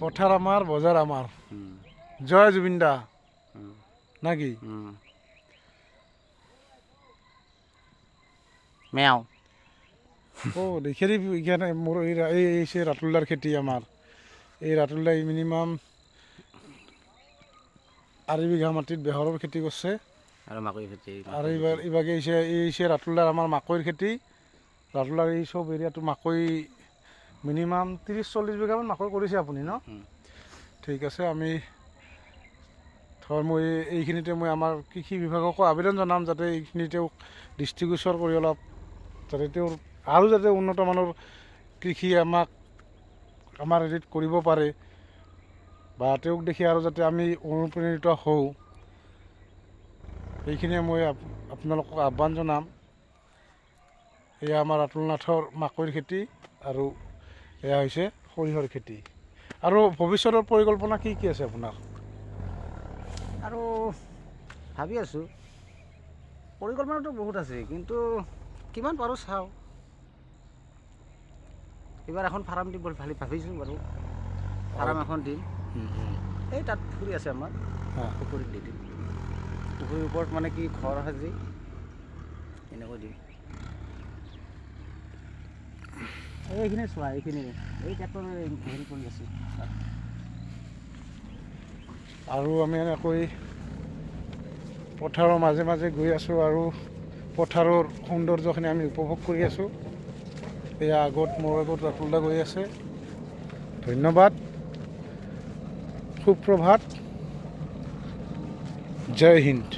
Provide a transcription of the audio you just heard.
পথার আমার বজার আমার জয় জুবিন দা নাকি মেও ও দেখে এখানে মোর এই সে রাতুল্লার খেতি আমার এই রাতুল্লাই মিনিমাম 2 বিঘা মাটিত বেহৰৰ খেতি কৰছে আৰু মাকৈ খেতি আর এইবার ইবাগে এই সে রাতুল্লার আমার মাকৈর খেতি রাতুল্লার এই সব এরিয়াটো মাকৈ মিনিমাম 30-40 বিঘামান মাকৈ কৰিছে আপুনি ন ঠিক আছে আমি ধৰ মই এইখিনিতে মই আমাৰ কৃষি বিভাগকো আবেদন জনাম যাতে এইখিনিতেও দৃষ্টিগোচৰ কৰি অলপ যাতে তেওঁৰ আৰু যাতে উন্নত মানৰ কৃষি আমাৰ হেৰিত কৰিব পাৰে বা তেওঁক দেখি আৰু যাতে আমি অনুপ্ৰাণিত হওঁ এইখিনিয়ে মই আপোনালোকক আহ্বান জনাম এয়া আমাৰ ৰাতুল নাথৰ মাকৈৰ খেতি আৰু এয়া হৈছে সৰিয়হৰ খেতি আৰু ভৱিষ্যতৰ পৰিকল্পনা কি কি আছে আপোনাৰ আৰু ভাবি আছোঁ পৰিকল্পনাটো বহুত আছে কিন্তু কিমান পাৰোঁ চাওঁ এইবাৰ এখন ফাৰ্ম দিম বুলি ভাবিছোঁ বাৰু ফাৰ্ম এখন দিম এই তাত পুখুৰী আছে আমাৰ পুখুৰীত দি দিম পুখুৰীৰ ওপৰত মানে কি ঘৰ সাজি এনেকৈ দিম এইখিনি চোৱা এইখিনি এই ট্ৰেক্টৰ হেৰি কৰি আছোঁ আৰু আমি এনেকৈ পথাৰৰ মাজে মাজে গৈ আছোঁ আৰু পথাৰৰ সৌন্দৰ্যখিনি আমি উপভোগ কৰি আছোঁ এয়া মোৰ আগত ৰাতুল দা গৈ আছে ধন্যবাদ সুপ্ৰভাত জয় হিন্দ